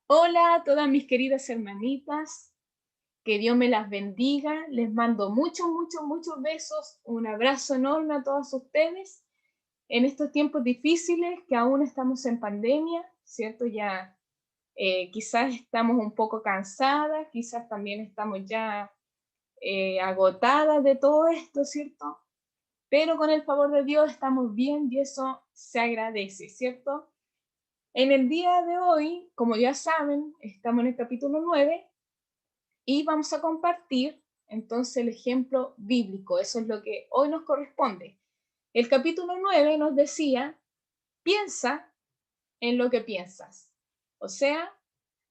Hola a todas mis queridas hermanitas, que Dios me las bendiga. Les mando muchos besos, un abrazo enorme a todas ustedes en estos tiempos difíciles que aún estamos en pandemia, ¿cierto? Ya quizás estamos un poco cansadas, quizás también estamos ya agotadas de todo esto, ¿cierto? Pero con el favor de Dios estamos bien y eso se agradece, ¿cierto? En el día de hoy, como ya saben, estamos en el capítulo 9 y vamos a compartir entonces el ejemplo bíblico. Eso es lo que hoy nos corresponde. El capítulo 9 nos decía, piensa en lo que piensas. O sea,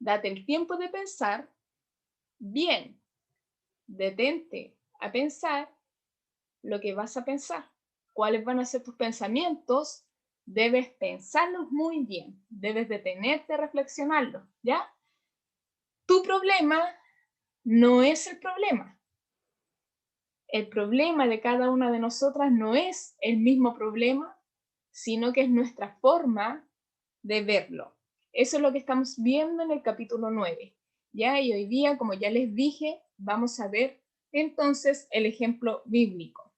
date el tiempo de pensar bien, detente a pensar lo que vas a pensar. ¿Cuáles van a ser tus pensamientos? Debes pensarlos muy bien, debes detenerte a reflexionarlos, ¿ya? Tu problema no es el problema. El problema de cada una de nosotras no es el mismo problema, sino que es nuestra forma de verlo. Eso es lo que estamos viendo en el capítulo 9. ¿Ya? Y hoy día, como ya les dije, vamos a ver entonces el ejemplo bíblico.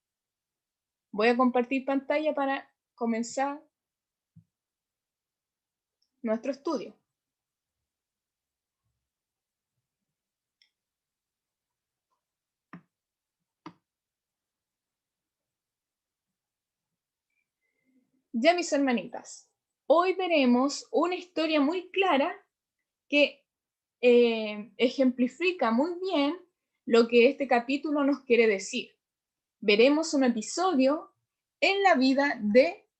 Voy a compartir pantalla para comenzar nuestro estudio. Ya, mis hermanitas, hoy veremos una historia muy clara que ejemplifica muy bien lo que este capítulo nos quiere decir. Veremos un episodio en la vida de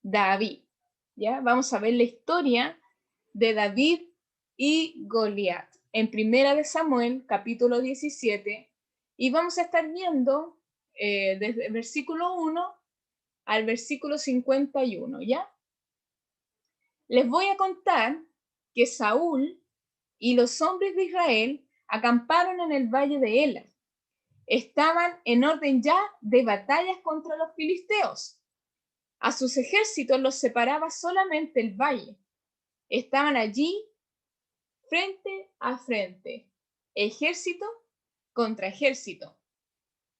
David. ¿Ya? Vamos a ver la historia de David y Goliat en Primera de Samuel, capítulo 17, y vamos a estar viendo desde el versículo 1 al versículo 51, ¿ya? Les voy a contar que Saúl y los hombres de Israel acamparon en el valle de Ela. Estaban en orden ya de batallas contra los filisteos. A sus ejércitos los separaba solamente el valle. Estaban allí frente a frente, ejército contra ejército.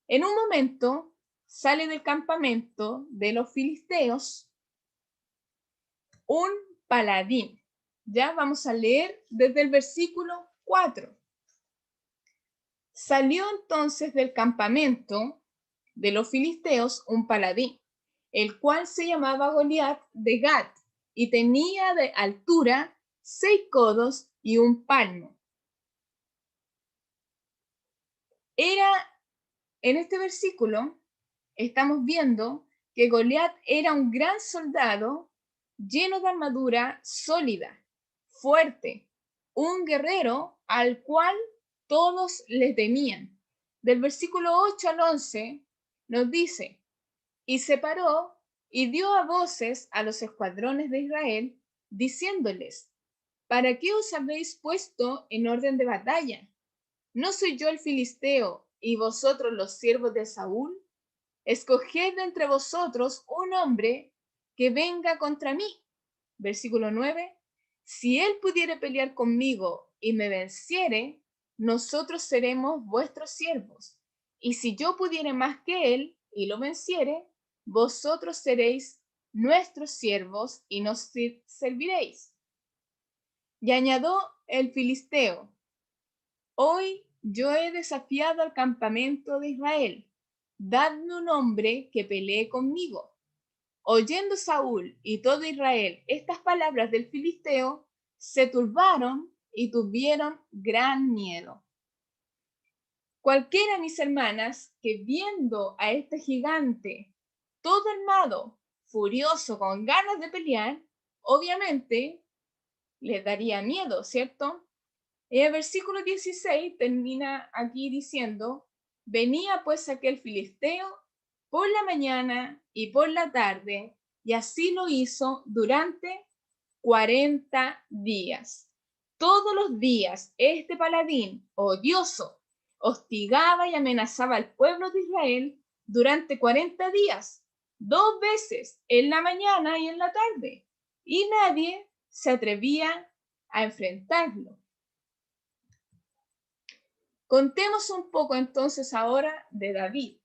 En un momento sale del campamento de los filisteos un paladín. Ya vamos a leer desde el versículo 4. Salió entonces del campamento de los filisteos un paladín, el cual se llamaba Goliat de Gat, y tenía de altura 6 codos y un palmo. En este versículo estamos viendo que Goliat era un gran soldado lleno de armadura sólida, fuerte, un guerrero al cual todos le temían. Del versículo 8 al 11 nos dice, y se paró y dio a voces a los escuadrones de Israel, diciéndoles, ¿para qué os habéis puesto en orden de batalla? ¿No soy yo el filisteo y vosotros los siervos de Saúl? Escoged de entre vosotros un hombre que venga contra mí. Versículo 9. Si él pudiere pelear conmigo y me venciere, nosotros seremos vuestros siervos. Y si yo pudiere más que él y lo venciere, vosotros seréis nuestros siervos y nos serviréis. Y añadió el filisteo, hoy yo he desafiado al campamento de Israel. Dadme un hombre que pelee conmigo. Oyendo Saúl y todo Israel estas palabras del filisteo, se turbaron y tuvieron gran miedo. Cualquiera, mis hermanas, que viendo a este gigante todo armado, furioso, con ganas de pelear, obviamente les daría miedo, ¿cierto? El versículo 16 termina aquí diciendo, venía pues aquel filisteo por la mañana y por la tarde, y así lo hizo durante 40 días. Todos los días este paladín odioso hostigaba y amenazaba al pueblo de Israel durante 40 días, 2 veces en la mañana y en la tarde, y nadie se atrevía a enfrentarlo. Contemos un poco entonces ahora de David,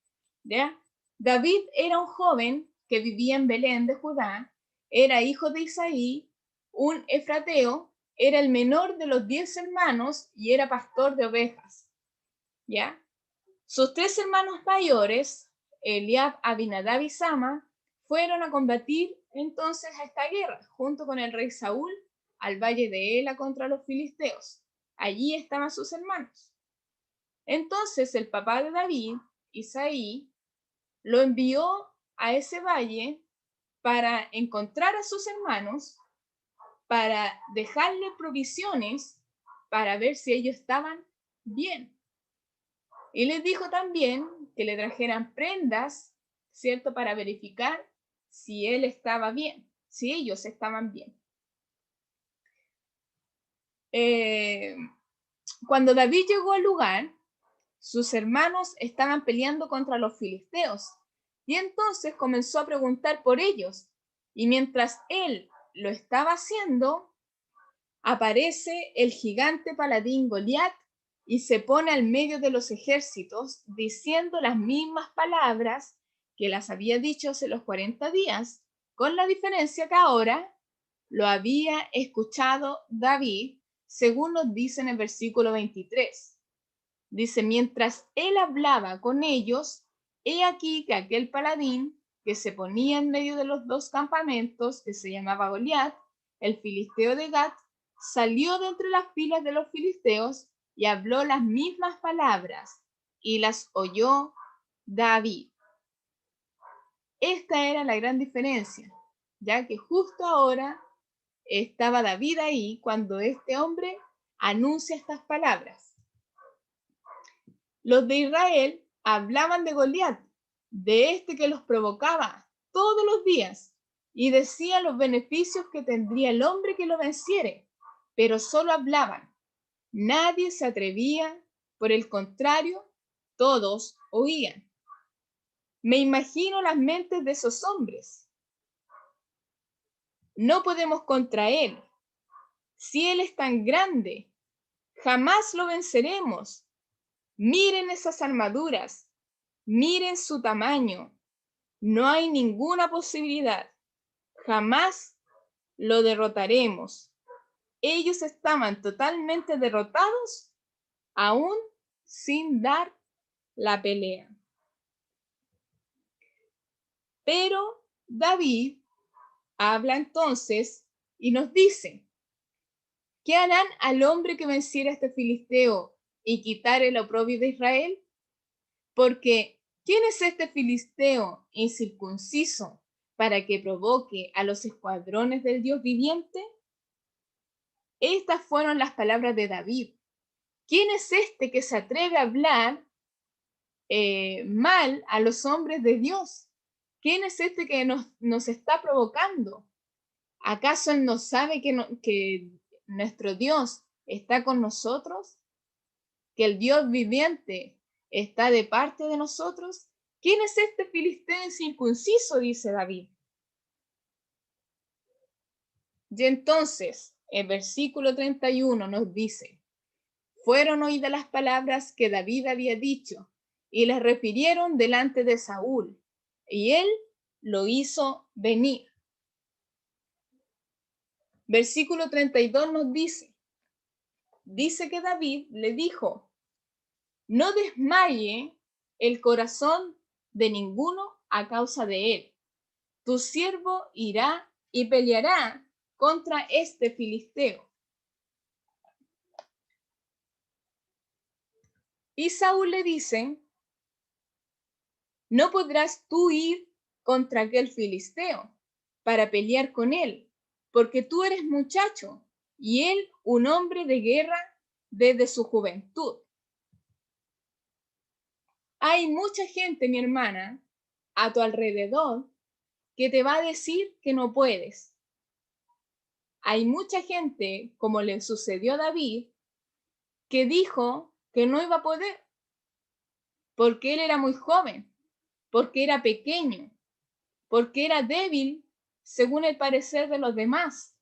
¿ya? David era un joven que vivía en Belén de Judá, era hijo de Isaí, un efrateo, era el menor de los 10 hermanos y era pastor de ovejas, ¿ya? Sus 3 hermanos mayores, Eliab, Abinadab y Sama, fueron a combatir entonces a esta guerra, junto con el rey Saúl, al valle de Ela contra los filisteos. Allí estaban sus hermanos. Entonces el papá de David, Isaí, lo envió a ese valle para encontrar a sus hermanos, para dejarle provisiones, para ver si ellos estaban bien. Y les dijo también que le trajeran prendas, ¿cierto? Para verificar si él estaba bien, si ellos estaban bien. Cuando David llegó al lugar, sus hermanos estaban peleando contra los filisteos y entonces comenzó a preguntar por ellos. Y mientras él lo estaba haciendo, aparece el gigante paladín Goliat y se pone al medio de los ejércitos diciendo las mismas palabras que las había dicho hace los 40 días, con la diferencia que ahora lo había escuchado David, según nos dice en el versículo 23. Dice, mientras él hablaba con ellos, he aquí que aquel paladín que se ponía en medio de los 2 campamentos, que se llamaba Goliat, el filisteo de Gat, salió de entre las filas de los filisteos y habló las mismas palabras, y las oyó David. Esta era la gran diferencia, ya que justo ahora estaba David ahí cuando este hombre anuncia estas palabras. Los de Israel hablaban de Goliat, de este que los provocaba todos los días, y decían los beneficios que tendría el hombre que lo venciere, pero solo hablaban. Nadie se atrevía, por el contrario, todos oían. Me imagino las mentes de esos hombres. No podemos contra él. Si él es tan grande, jamás lo venceremos. Miren esas armaduras, miren su tamaño. No hay ninguna posibilidad. Jamás lo derrotaremos. Ellos estaban totalmente derrotados, aún sin dar la pelea. Pero David habla entonces y nos dice, ¿qué harán al hombre que venciera a este filisteo y quitar el oprobio de Israel? Porque, ¿quién es este filisteo incircunciso para que provoque a los escuadrones del Dios viviente? Estas fueron las palabras de David. ¿Quién es este que se atreve a hablar mal a los hombres de Dios? ¿Quién es este que nos está provocando? ¿Acaso él no sabe que nuestro Dios está con nosotros? ¿Que el Dios viviente está de parte de nosotros? ¿Quién es este filisteo incircunciso? Dice David. Y entonces, el versículo 31 nos dice, fueron oídas las palabras que David había dicho y las refirieron delante de Saúl, y él lo hizo venir. Versículo 32 nos dice que David le dijo, no desmaye el corazón de ninguno a causa de él. Tu siervo irá y peleará contra este filisteo. Y Saúl le dice, no podrás tú ir contra aquel filisteo para pelear con él, porque tú eres muchacho y él un hombre de guerra desde su juventud. Hay mucha gente, mi hermana, a tu alrededor que te va a decir que no puedes. Hay mucha gente, como le sucedió a David, que dijo que no iba a poder, porque él era muy joven, porque era pequeño, porque era débil según el parecer de los demás.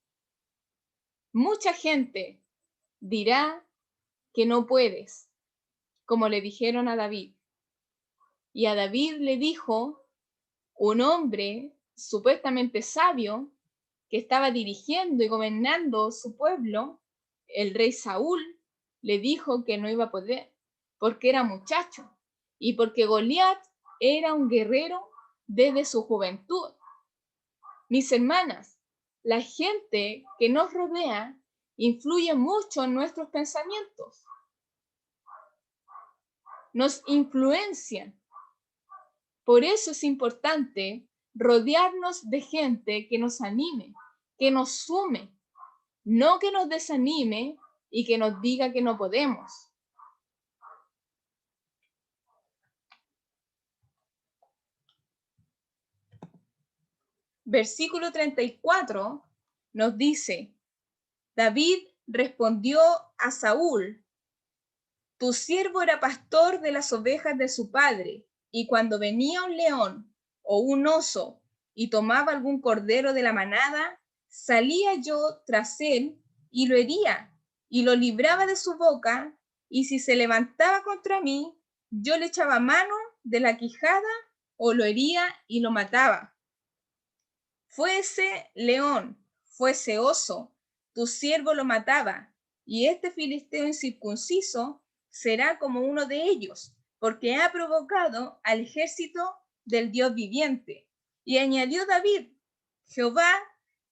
Mucha gente dirá que no puedes, como le dijeron a David. Y a David le dijo un hombre supuestamente sabio que estaba dirigiendo y gobernando su pueblo, el rey Saúl, le dijo que no iba a poder porque era muchacho y porque Goliat era un guerrero desde su juventud. Mis hermanas, la gente que nos rodea influye mucho en nuestros pensamientos, nos influencian. Por eso es importante rodearnos de gente que nos anime, que nos sume, no que nos desanime y que nos diga que no podemos. Versículo 34 nos dice, David respondió a Saúl, tu siervo era pastor de las ovejas de su padre, y cuando venía un león o un oso y tomaba algún cordero de la manada, salía yo tras él y lo hería y lo libraba de su boca, y si se levantaba contra mí, yo le echaba mano de la quijada o lo hería y lo mataba. Fuese león, fuese oso, tu siervo lo mataba, y este filisteo incircunciso será como uno de ellos, porque ha provocado al ejército del Dios viviente. Y añadió David, Jehová,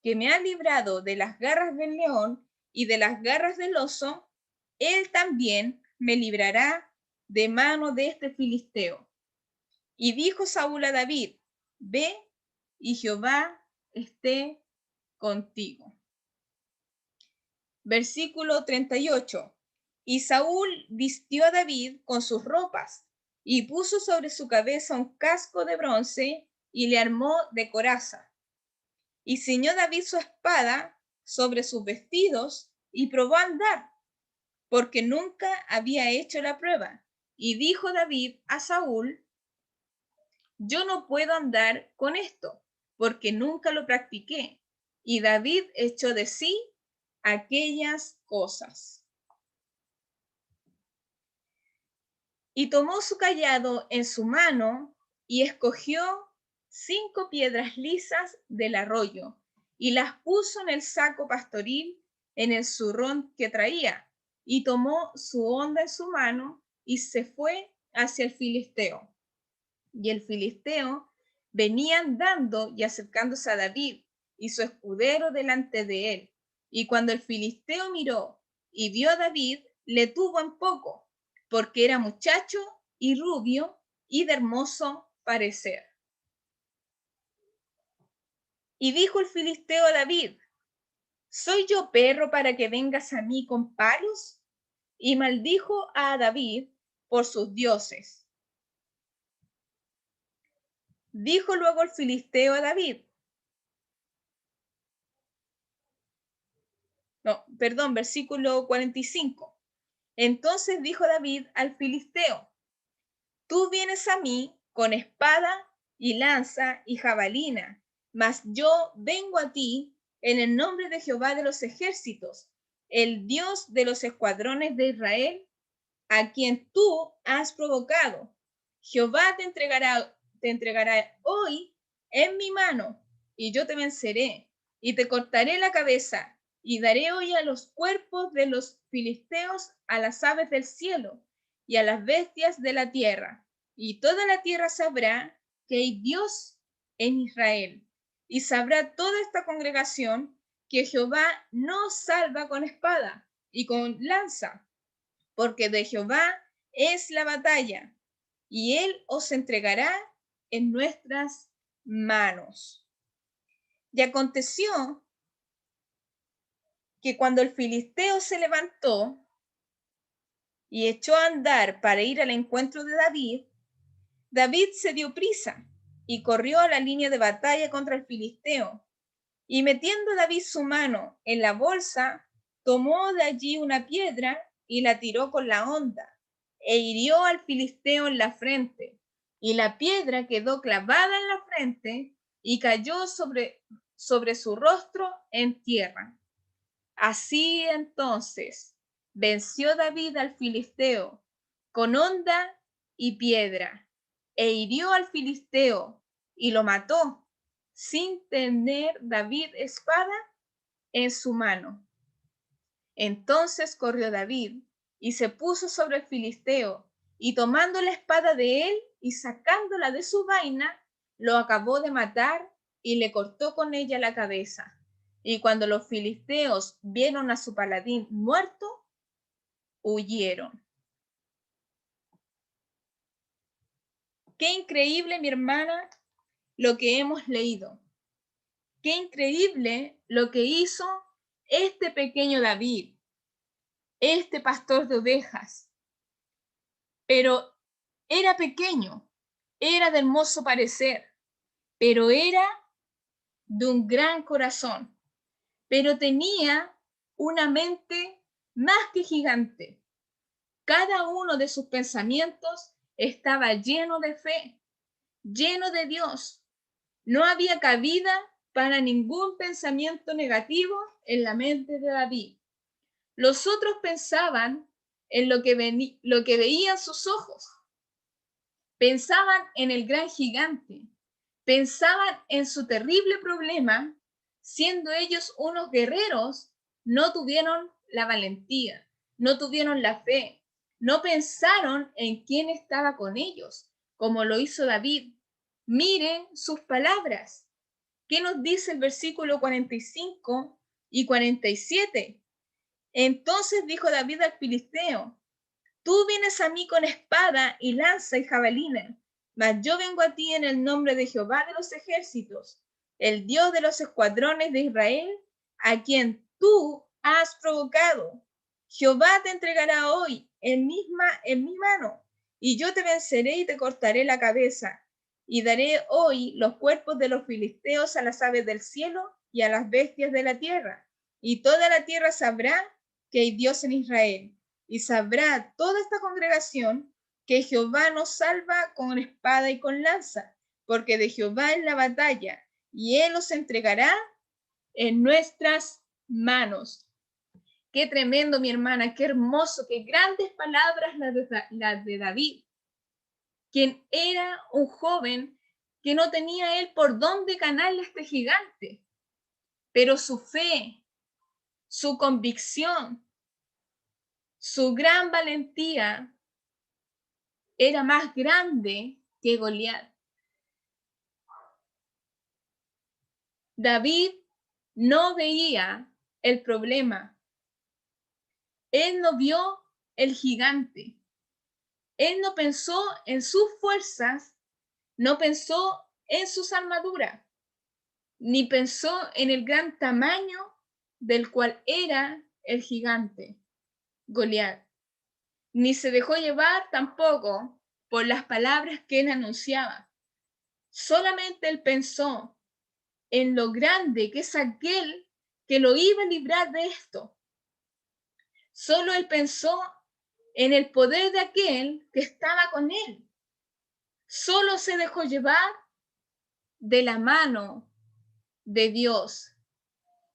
que me ha librado de las garras del león y de las garras del oso, él también me librará de mano de este filisteo. Y dijo Saúl a David, ve y Jehová esté contigo. Versículo 38. Y Saúl vistió a David con sus ropas y puso sobre su cabeza un casco de bronce y le armó de coraza. Y ciñó David su espada sobre sus vestidos y probó a andar, porque nunca había hecho la prueba. Y dijo David a Saúl, yo no puedo andar con esto, porque nunca lo practiqué. Y David echó de sí aquellas cosas. Y tomó su cayado en su mano y escogió 5 piedras lisas del arroyo y las puso en el saco pastoril en el zurrón que traía, y tomó su honda en su mano y se fue hacia el filisteo. Y el filisteo venía andando y acercándose a David y su escudero delante de él. Y cuando el filisteo miró y vio a David, le tuvo en poco, porque era muchacho y rubio y de hermoso parecer. Y dijo el filisteo a David, ¿soy yo perro para que vengas a mí con palos? Y maldijo a David por sus dioses. Dijo luego el filisteo a David, versículo 45. Entonces dijo David al filisteo, tú vienes a mí con espada y lanza y jabalina, mas yo vengo a ti en el nombre de Jehová de los ejércitos, el Dios de los escuadrones de Israel, a quien tú has provocado. Jehová te entregará hoy en mi mano, y yo te venceré, y te cortaré la cabeza, y daré hoy a los cuerpos de los filisteos a las aves del cielo, y a las bestias de la tierra, y toda la tierra sabrá que hay Dios en Israel, y sabrá toda esta congregación que Jehová no salva con espada y con lanza, porque de Jehová es la batalla, y él os entregará en nuestras manos. Y aconteció que cuando el filisteo se levantó y echó a andar para ir al encuentro de David, David se dio prisa y corrió a la línea de batalla contra el filisteo. Y metiendo David su mano en la bolsa, tomó de allí una piedra y la tiró con la honda, e hirió al filisteo en la frente. Y la piedra quedó clavada en la frente y cayó sobre su rostro en tierra. Así entonces venció David al filisteo con honda y piedra, e hirió al filisteo y lo mató, sin tener David espada en su mano. Entonces corrió David y se puso sobre el filisteo, y tomando la espada de él y sacándola de su vaina, lo acabó de matar y le cortó con ella la cabeza. Y cuando los filisteos vieron a su paladín muerto, huyeron. Qué increíble, mi hermana, lo que hemos leído. Qué increíble lo que hizo este pequeño David, este pastor de ovejas. Pero era pequeño, era de hermoso parecer, pero era de un gran corazón, pero tenía una mente más que gigante. Cada uno de sus pensamientos estaba lleno de fe, lleno de Dios. No había cabida para ningún pensamiento negativo en la mente de David. Los otros pensaban en lo que veían sus ojos. Pensaban en el gran gigante, pensaban en su terrible problema. Siendo ellos unos guerreros, no tuvieron la valentía, no tuvieron la fe, no pensaron en quién estaba con ellos, como lo hizo David. Miren sus palabras. ¿Qué nos dice el versículo 45 y 47? Entonces dijo David al filisteo: tú vienes a mí con espada y lanza y jabalina, mas yo vengo a ti en el nombre de Jehová de los ejércitos, el Dios de los escuadrones de Israel, a quien tú has provocado. Jehová te entregará hoy en mi mano, y yo te venceré y te cortaré la cabeza, y daré hoy los cuerpos de los filisteos a las aves del cielo y a las bestias de la tierra, y toda la tierra sabrá que hay Dios en Israel. Y sabrá toda esta congregación que Jehová nos salva con espada y con lanza, porque de Jehová es la batalla, y él os entregará en nuestras manos. Qué tremendo, mi hermana, qué hermoso, qué grandes palabras las de David, quien era un joven que no tenía él por dónde ganarle a este gigante, pero su fe, su convicción, su gran valentía era más grande que Goliat. David no veía el problema. Él no vio el gigante. Él no pensó en sus fuerzas, no pensó en sus armaduras, ni pensó en el gran tamaño del cual era el gigante, Goliat. Ni se dejó llevar tampoco por las palabras que él anunciaba. Solamente él pensó en lo grande que es aquel que lo iba a librar de esto. Solo él pensó en el poder de aquel que estaba con él. Solo se dejó llevar de la mano de Dios,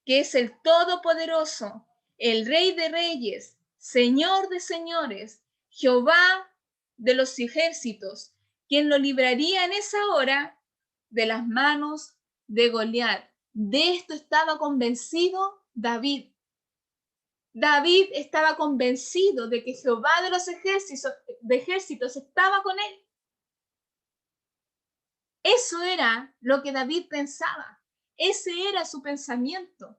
que es el Todopoderoso, el Rey de Reyes, Señor de Señores, Jehová de los ejércitos, quien lo libraría en esa hora de las manos de Goliat. De esto estaba convencido David. David estaba convencido de que Jehová de los ejércitos estaba con él. Eso era lo que David pensaba. Ese era su pensamiento.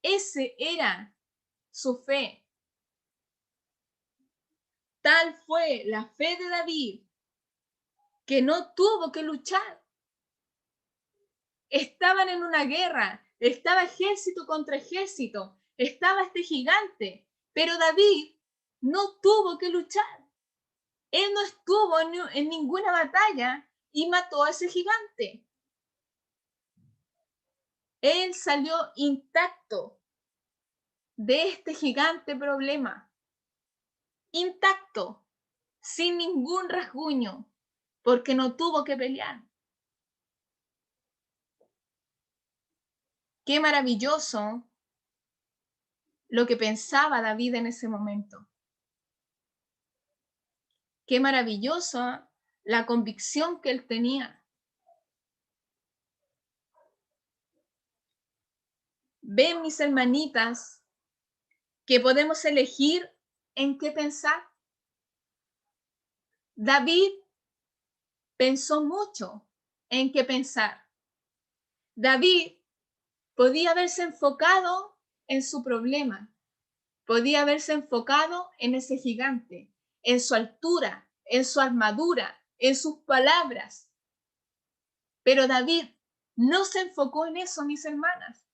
Ese era su fe. Tal fue la fe de David que no tuvo que luchar. Estaban en una guerra, estaba ejército contra ejército, estaba este gigante, pero David no tuvo que luchar. Él no estuvo en ninguna batalla y mató a ese gigante. Él salió intacto de este gigante problema, intacto, sin ningún rasguño, porque no tuvo que pelear. Qué maravilloso lo que pensaba David en ese momento. Qué maravillosa la convicción que él tenía. Ven, mis hermanitas, que podemos elegir en qué pensar. David pensó mucho en qué pensar. David podía haberse enfocado en su problema, podía haberse enfocado en ese gigante, en su altura, en su armadura, en sus palabras. Pero David no se enfocó en eso, mis hermanas.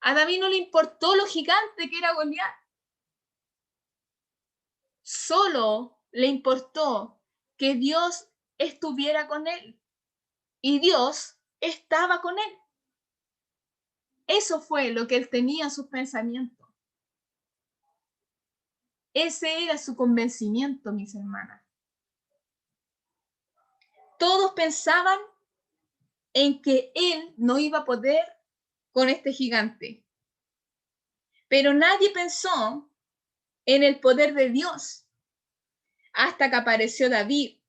A David no le importó lo gigante que era Goliat. Solo le importó que Dios estuviera con él. Y Dios estaba con él. Eso fue lo que él tenía en sus pensamientos. Ese era su convencimiento, mis hermanas. Todos pensaban en que él no iba a poder con este gigante. Pero nadie pensó en el poder de Dios hasta que apareció David.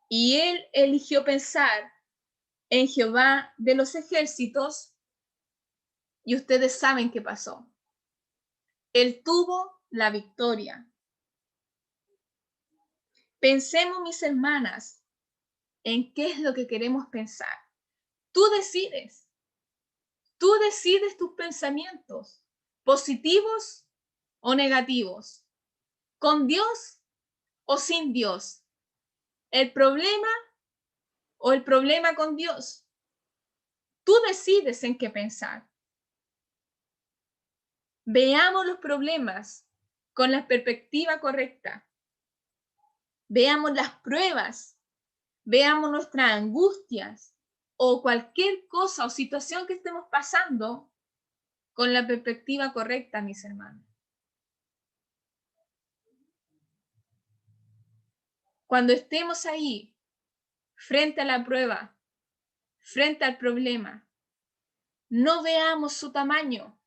Y él eligió pensar en Jehová de los ejércitos. Y ustedes saben qué pasó. Él tuvo la victoria. Pensemos, mis hermanas, en qué es lo que queremos pensar. Tú decides tus pensamientos, positivos o negativos, con Dios o sin Dios, el problema o el problema con Dios. Tú decides en qué pensar. Veamos los problemas con la perspectiva correcta. Veamos las pruebas, veamos nuestras angustias o cualquier cosa o situación que estemos pasando con la perspectiva correcta, mis hermanos. Cuando estemos ahí, frente a la prueba, frente al problema, no veamos su tamaño,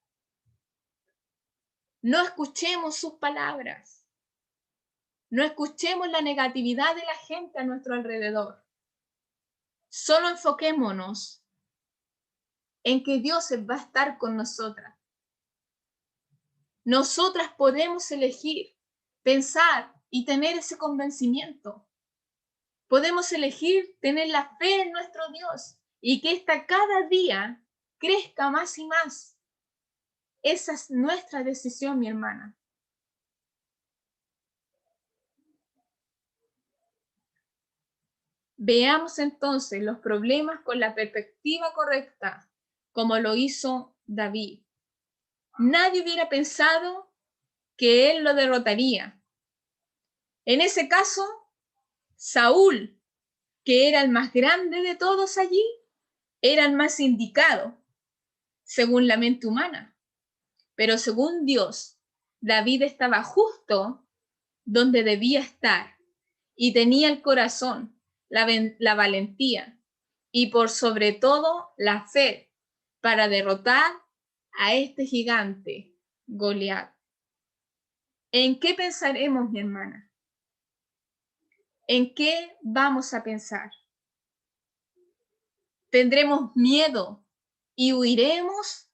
no escuchemos sus palabras, no escuchemos la negatividad de la gente a nuestro alrededor. Solo enfoquémonos en que Dios va a estar con nosotras. Nosotras podemos elegir, pensar y tener ese convencimiento. Podemos elegir tener la fe en nuestro Dios y que ésta cada día crezca más y más. Esa es nuestra decisión, mi hermana. Veamos entonces los problemas con la perspectiva correcta, como lo hizo David. Nadie hubiera pensado que él lo derrotaría. En ese caso, Saúl, que era el más grande de todos allí, era el más indicado, según la mente humana. Pero según Dios, David estaba justo donde debía estar y tenía el corazón, la valentía y por sobre todo la fe para derrotar a este gigante, Goliat. ¿En qué pensaremos, mi hermana? ¿En qué vamos a pensar? ¿Tendremos miedo y huiremos?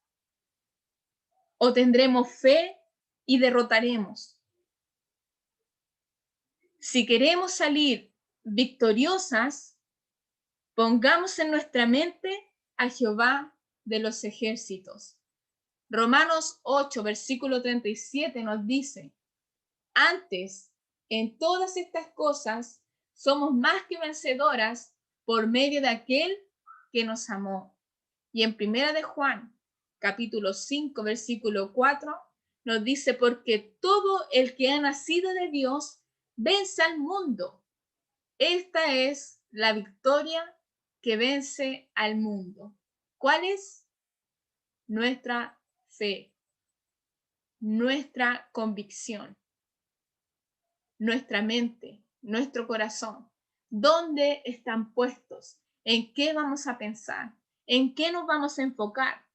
¿O tendremos fe y derrotaremos? Si queremos salir victoriosas, pongamos en nuestra mente a Jehová de los ejércitos. Romanos 8, versículo 37 nos dice: antes, en todas estas cosas, somos más que vencedoras por medio de aquel que nos amó. Y en Primera de Juan, capítulo 5, versículo 4, nos dice: porque todo el que ha nacido de Dios vence al mundo. Esta es la victoria que vence al mundo. ¿Cuál es? Nuestra fe, nuestra convicción, nuestra mente, nuestro corazón. ¿Dónde están puestos? ¿En qué vamos a pensar? ¿En qué nos vamos a enfocar?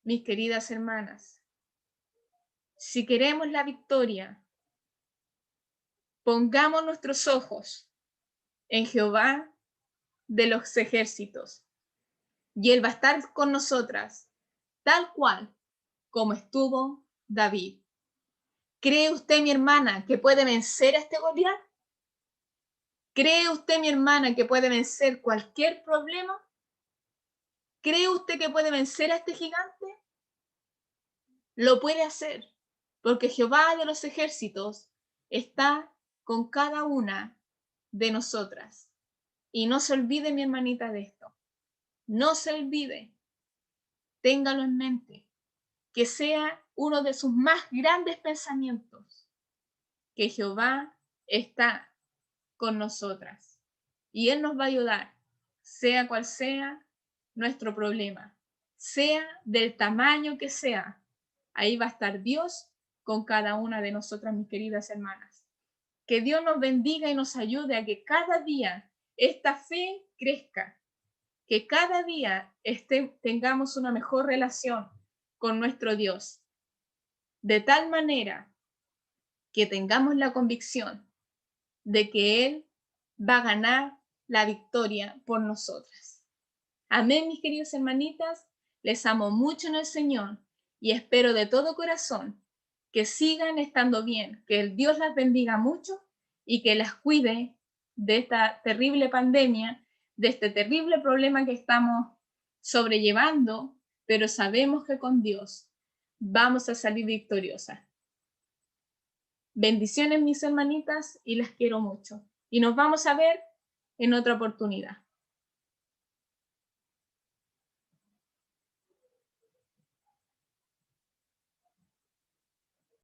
mis queridas hermanas, si queremos la victoria, pongamos nuestros ojos en Jehová de los ejércitos, y Él va a estar con nosotras, tal cual como estuvo David. ¿Cree usted, mi hermana, que puede vencer a este Goliat? ¿Cree usted, mi hermana, que puede vencer cualquier problema? ¿Cree usted que puede vencer a este gigante? Lo puede hacer, porque Jehová de los ejércitos está con cada una de nosotras. Y no se olvide, mi hermanita, de esto. No se olvide. Téngalo en mente. Que sea uno de sus más grandes pensamientos. Que Jehová está con nosotras. Y Él nos va a ayudar, sea cual sea nuestro problema. Sea del tamaño que sea. Ahí va a estar Dios con cada una de nosotras, mis queridas hermanas. Que Dios nos bendiga y nos ayude a que cada día esta fe crezca, que cada día tengamos una mejor relación con nuestro Dios, de tal manera que tengamos la convicción de que Él va a ganar la victoria por nosotras. Amén, mis queridas hermanitas, les amo mucho en el Señor y espero de todo corazón que sigan estando bien, que el Dios las bendiga mucho y que las cuide de esta terrible pandemia, de este terrible problema que estamos sobrellevando, pero sabemos que con Dios vamos a salir victoriosas. Bendiciones, mis hermanitas, y las quiero mucho. Y nos vamos a ver en otra oportunidad.